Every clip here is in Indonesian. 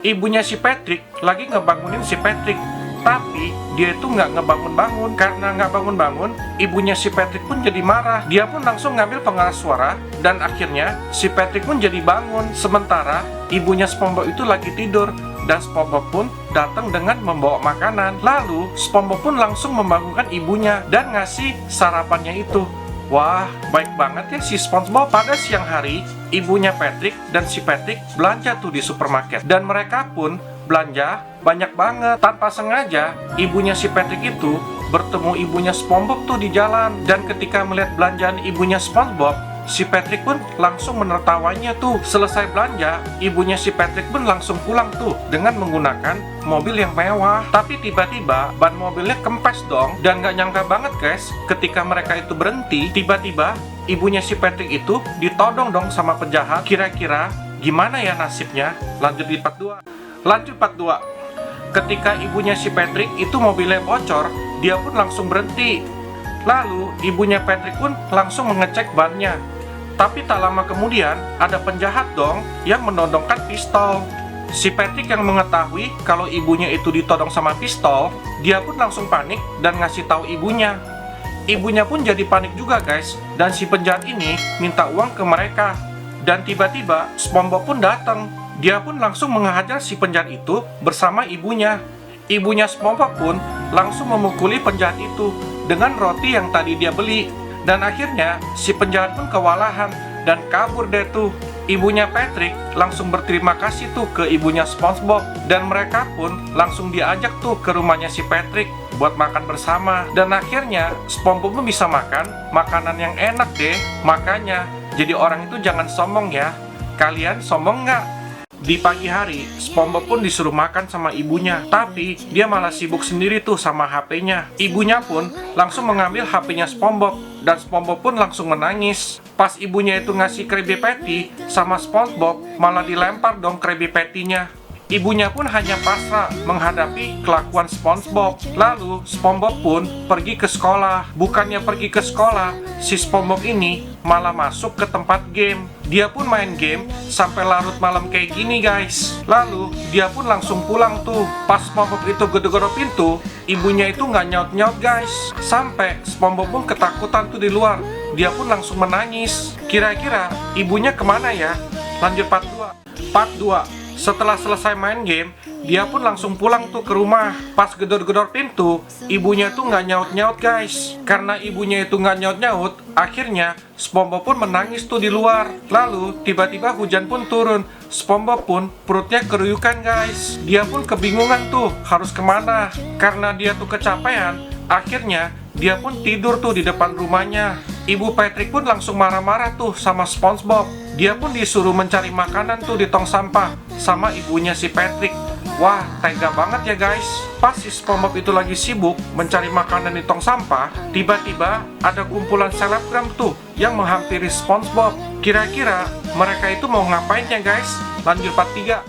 Ibunya si Patrick lagi ngebangunin si Patrick. Tapi dia itu nggak ngebangun-bangun. Karena nggak bangun-bangun, ibunya si Patrick pun jadi marah. Dia pun langsung ngambil pengeras suara. Dan akhirnya si Patrick pun jadi bangun. Sementara ibunya SpongeBob itu lagi tidur. Dan SpongeBob pun datang dengan membawa makanan. Lalu SpongeBob pun langsung membangunkan ibunya dan ngasih sarapannya itu. Wah, baik banget ya si SpongeBob. Pada siang hari, ibunya Patrick dan si Patrick belanja tuh di supermarket. Dan mereka pun belanja banyak banget. Tanpa sengaja, ibunya si Patrick itu bertemu ibunya SpongeBob tuh di jalan. Dan ketika melihat belanjaan ibunya SpongeBob, si Patrick pun langsung menertawanya tuh. Selesai belanja, ibunya si Patrick pun langsung pulang tuh dengan menggunakan mobil yang mewah. Tapi tiba-tiba ban mobilnya kempes dong. Dan gak nyangka banget guys, ketika mereka itu berhenti, tiba-tiba ibunya si Patrick itu ditodong dong sama penjahat. Kira-kira gimana ya nasibnya? Lanjut di part 2. Lanjut part 2. Ketika ibunya si Patrick itu mobilnya bocor, dia pun langsung berhenti. Lalu ibunya Patrick pun langsung mengecek bannya. Tapi tak lama kemudian ada penjahat dong yang menodongkan pistol. Si Patrick yang mengetahui kalau ibunya itu ditodong sama pistol, dia pun langsung panik dan ngasih tahu ibunya. Ibunya pun jadi panik juga guys, dan si penjahat ini minta uang ke mereka. Dan tiba-tiba SpongeBob pun datang. Dia pun langsung menghajar si penjahat itu bersama ibunya. Ibunya SpongeBob pun langsung memukuli penjahat itu dengan roti yang tadi dia beli. Dan akhirnya si penjahat pun kewalahan dan kabur deh tuh. Ibunya Patrick langsung berterima kasih tuh ke ibunya SpongeBob. Dan mereka pun langsung diajak tuh ke rumahnya si Patrick buat makan bersama. Dan akhirnya SpongeBob pun bisa makan makanan yang enak deh. Makanya jadi orang itu jangan sombong ya. Kalian sombong nggak? Di pagi hari, SpongeBob pun disuruh makan sama ibunya. Tapi dia malah sibuk sendiri tuh sama HP-nya. Ibunya pun langsung mengambil HP-nya SpongeBob. Dan SpongeBob pun langsung menangis. Pas ibunya itu ngasih Krabby Patty sama SpongeBob, malah dilempar dong Krabby Patty-nya. Ibunya pun hanya pasrah menghadapi kelakuan SpongeBob. Lalu SpongeBob pun pergi ke sekolah. Bukannya pergi ke sekolah, si SpongeBob ini malah masuk ke tempat game. Dia pun main game sampai larut malam kayak gini guys. Lalu dia pun langsung pulang tuh. Pas SpongeBob itu gedor-gedor pintu, ibunya itu nggak nyaut-nyaut guys. Sampai SpongeBob pun ketakutan tuh di luar. Dia pun langsung menangis. Kira-kira ibunya kemana ya? Lanjut part 2. Part 2. Setelah selesai main game, dia pun langsung pulang tuh ke rumah. Pas gedor-gedor pintu, ibunya tuh nggak nyaut-nyaut guys. Karena ibunya itu nggak nyaut-nyaut, akhirnya SpongeBob pun menangis tuh di luar. Lalu tiba-tiba hujan pun turun. SpongeBob pun perutnya keruyukan guys. Dia pun kebingungan tuh harus kemana. Karena dia tuh kecapean, akhirnya dia pun tidur tuh di depan rumahnya. Ibu Patrick pun langsung marah-marah tuh sama SpongeBob. Dia pun disuruh mencari makanan tuh di tong sampah sama ibunya si Patrick. Wah, tega banget ya guys. Pas si SpongeBob itu lagi sibuk mencari makanan di tong sampah, tiba-tiba ada kumpulan selebgram tuh yang menghampiri SpongeBob. Kira-kira mereka itu mau ngapain ya guys? Lanjut part 3.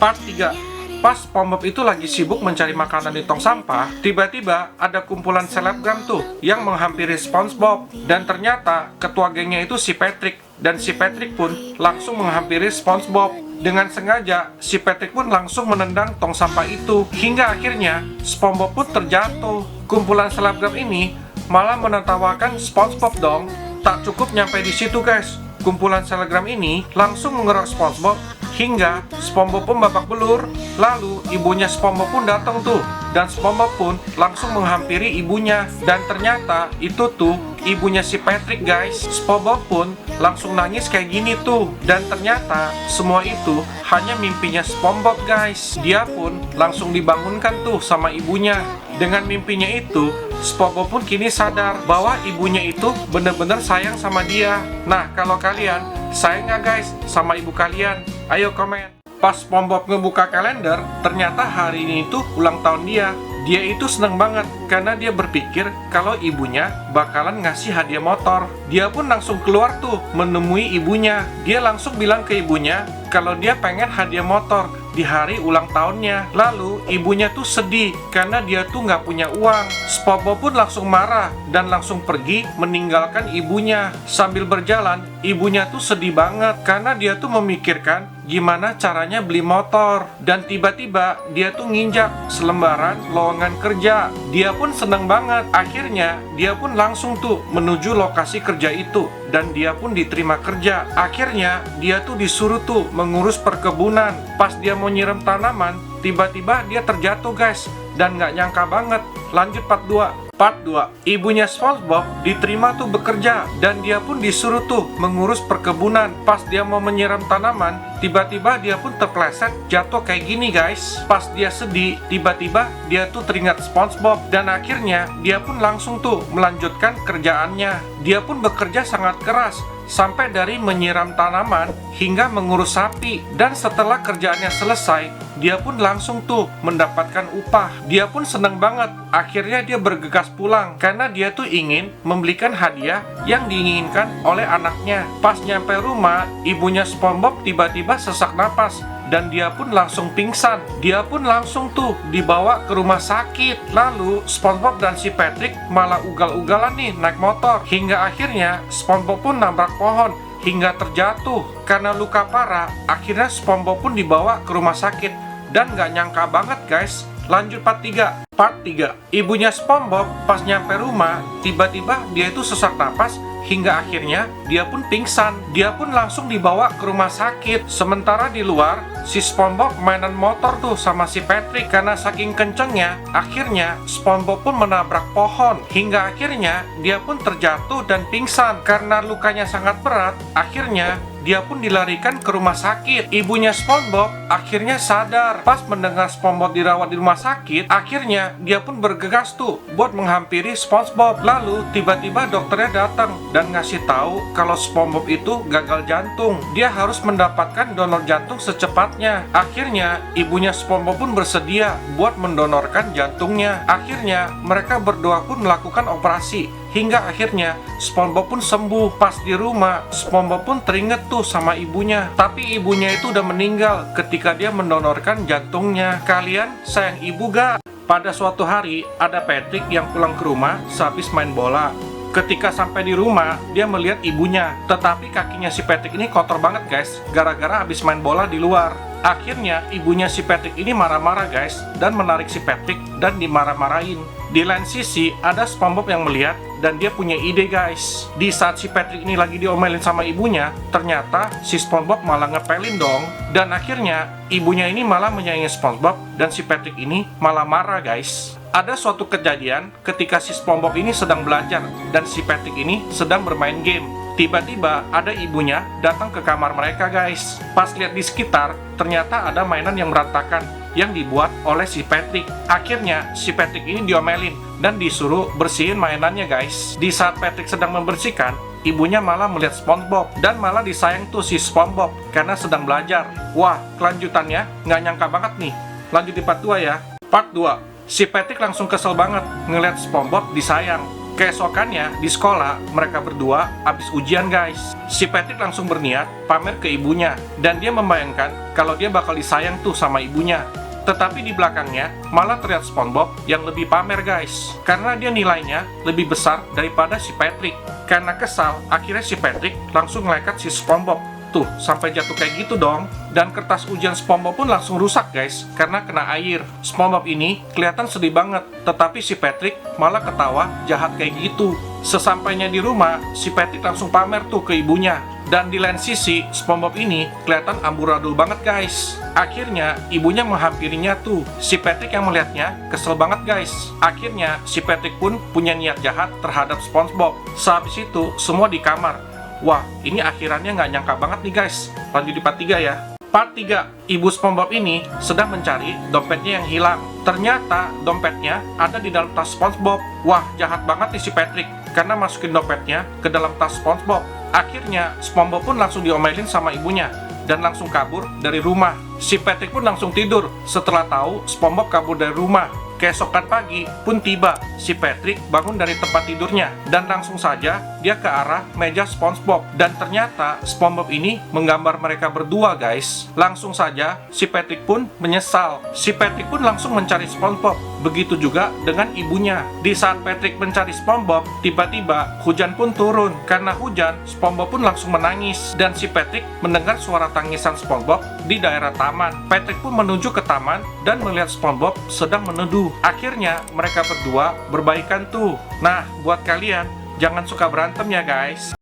Part 3. Pas SpongeBob itu lagi sibuk mencari makanan di tong sampah, tiba-tiba ada kumpulan selebgram tuh yang menghampiri SpongeBob. Dan ternyata ketua gengnya itu si Patrick. Dan si Patrick pun langsung menghampiri SpongeBob. Dengan sengaja, si Patrick pun langsung menendang tong sampah itu. Hingga akhirnya SpongeBob pun terjatuh. Kumpulan selebgram ini malah menertawakan SpongeBob dong. Tak cukup nyampe di situ guys. Kumpulan selebgram ini langsung mengerok SpongeBob hingga SpongeBob pun babak belur. Lalu ibunya SpongeBob pun datang tuh, dan SpongeBob pun langsung menghampiri ibunya. Dan ternyata itu tuh ibunya si Patrick guys. SpongeBob pun langsung nangis kayak gini tuh. Dan ternyata semua itu hanya mimpinya SpongeBob guys. Dia pun langsung dibangunkan tuh sama ibunya. Dengan mimpinya itu, SpongeBob pun kini sadar bahwa ibunya itu bener-bener sayang sama dia. Nah, kalau kalian sayang nggak guys sama ibu kalian? Ayo komen. Pas SpongeBob ngebuka kalender, ternyata hari ini tuh ulang tahun dia. Dia itu seneng banget karena dia berpikir kalau ibunya bakalan ngasih hadiah motor. Dia pun langsung keluar tuh menemui ibunya. Dia langsung bilang ke ibunya kalau dia pengen hadiah motor di hari ulang tahunnya. Lalu ibunya tuh sedih karena dia tuh nggak punya uang. SpongeBob pun langsung marah dan langsung pergi meninggalkan ibunya. Sambil berjalan, ibunya tuh sedih banget karena dia tuh memikirkan gimana caranya beli motor. Dan tiba-tiba dia tuh nginjak selembaran lowongan kerja. Dia pun seneng banget. Akhirnya dia pun langsung tuh menuju lokasi kerja itu. Dan dia pun diterima kerja. Akhirnya dia tuh disuruh tuh mengurus perkebunan. Pas dia mau nyiram tanaman, tiba-tiba dia terjatuh guys. Dan nggak nyangka banget. Lanjut part 2. Part 2, ibunya SpongeBob diterima tuh bekerja dan dia pun disuruh tuh mengurus perkebunan. Pas dia mau menyiram tanaman, tiba-tiba dia pun terpleset jatuh kayak gini guys. Pas dia sedih, tiba-tiba dia tuh teringat SpongeBob dan akhirnya dia pun langsung tuh melanjutkan kerjaannya. Dia pun bekerja sangat keras sampai dari menyiram tanaman hingga mengurus sapi. Dan setelah kerjaannya selesai, dia pun langsung tuh mendapatkan upah. Dia pun seneng banget. Akhirnya dia bergegas pulang karena dia tuh ingin membelikan hadiah yang diinginkan oleh anaknya. Pas nyampe rumah, ibunya SpongeBob tiba-tiba sesak napas dan dia pun langsung pingsan. Dia pun langsung tuh dibawa ke rumah sakit. Lalu SpongeBob dan si Patrick malah ugal-ugalan nih naik motor. Hingga akhirnya SpongeBob pun nabrak pohon hingga terjatuh. Karena luka parah, akhirnya SpongeBob pun dibawa ke rumah sakit. Dan gak nyangka banget guys. Lanjut part 3. Part 3, ibunya SpongeBob pas nyampe rumah, tiba-tiba dia itu sesak napas hingga akhirnya dia pun pingsan. Dia pun langsung dibawa ke rumah sakit. Sementara di luar, si SpongeBob mainan motor tuh sama si Patrick. Karena saking kencengnya, akhirnya SpongeBob pun menabrak pohon. Hingga akhirnya dia pun terjatuh dan pingsan. Karena lukanya sangat berat, akhirnya dia pun dilarikan ke rumah sakit. Ibunya SpongeBob akhirnya sadar. Pas mendengar SpongeBob dirawat di rumah sakit, akhirnya dia pun bergegas tuh buat menghampiri SpongeBob. Lalu tiba-tiba dokternya datang dan ngasih tahu kalau SpongeBob itu gagal jantung. Dia harus mendapatkan donor jantung secepatnya. Akhirnya ibunya SpongeBob pun bersedia buat mendonorkan jantungnya. Akhirnya mereka berdua pun melakukan operasi. Hingga akhirnya SpongeBob pun sembuh. Pas di rumah, SpongeBob pun teringat tuh sama ibunya. Tapi ibunya itu udah meninggal ketika dia mendonorkan jantungnya. Kalian sayang ibu gak? Pada suatu hari, ada Patrick yang pulang ke rumah sehabis main bola. Ketika sampai di rumah, dia melihat ibunya. Tetapi kakinya si Patrick ini kotor banget guys, gara-gara habis main bola di luar. Akhirnya ibunya si Patrick ini marah-marah guys, dan menarik si Patrick dan dimarah-marahin. Di lain sisi, ada SpongeBob yang melihat dan dia punya ide guys. Di saat si Patrick ini lagi diomelin sama ibunya, ternyata si SpongeBob malah ngepelin dong. Dan akhirnya ibunya ini malah menyayangi SpongeBob dan si Patrick ini malah marah guys. Ada suatu kejadian ketika si SpongeBob ini sedang belajar dan si Patrick ini sedang bermain game. Tiba-tiba ada ibunya datang ke kamar mereka guys. Pas lihat di sekitar, ternyata ada mainan yang berantakan yang dibuat oleh si Patrick. Akhirnya si Patrick ini diomelin dan disuruh bersihin mainannya guys. Di saat Patrick sedang membersihkan, ibunya malah melihat SpongeBob dan malah disayang tuh si SpongeBob karena sedang belajar. Wah, kelanjutannya nggak nyangka banget nih. Lanjut di part 2 ya. Part 2, si Patrick langsung kesel banget ngeliat SpongeBob disayang. Keesokannya di sekolah, mereka berdua habis ujian guys. Si Patrick langsung berniat pamer ke ibunya dan dia membayangkan kalau dia bakal disayang tuh sama ibunya. Tetapi di belakangnya malah terlihat SpongeBob yang lebih pamer guys, karena dia nilainya lebih besar daripada si Patrick. Karena kesal, akhirnya si Patrick langsung ngelekat si SpongeBob. Tuh, sampai jatuh kayak gitu dong. Dan kertas ujian SpongeBob pun langsung rusak guys, karena kena air. SpongeBob ini kelihatan sedih banget, tetapi si Patrick malah ketawa jahat kayak gitu. Sesampainya di rumah, si Patrick langsung pamer tuh ke ibunya. Dan di lain sisi, SpongeBob ini kelihatan amburadul banget guys. Akhirnya, ibunya menghampirinya tuh. Si Patrick yang melihatnya kesel banget guys. Akhirnya, si Patrick pun punya niat jahat terhadap SpongeBob. Sehabis itu, semua di kamar. Wah, ini akhirannya nggak nyangka banget nih guys. Lanjut di part 3 ya. Part 3, ibu SpongeBob ini sedang mencari dompetnya yang hilang. Ternyata dompetnya ada di dalam tas SpongeBob. Wah, jahat banget nih si Patrick karena masukin dompetnya ke dalam tas SpongeBob. Akhirnya, SpongeBob pun langsung diomelin sama ibunya dan langsung kabur dari rumah. Si Patrick pun langsung tidur setelah tahu SpongeBob kabur dari rumah. Keesokan pagi pun tiba, si Patrick bangun dari tempat tidurnya dan langsung saja dia ke arah meja SpongeBob. Dan ternyata SpongeBob ini menggambar mereka berdua, guys. Langsung saja si Patrick pun menyesal. Si Patrick pun langsung mencari SpongeBob. Begitu juga dengan ibunya. Di saat Patrick mencari SpongeBob, tiba-tiba hujan pun turun. Karena hujan, SpongeBob pun langsung menangis. Dan si Patrick mendengar suara tangisan SpongeBob di daerah taman. Patrick pun menuju ke taman dan melihat SpongeBob sedang meneduh. Akhirnya mereka berdua berbaikan tuh. Nah, buat kalian, jangan suka berantem ya guys.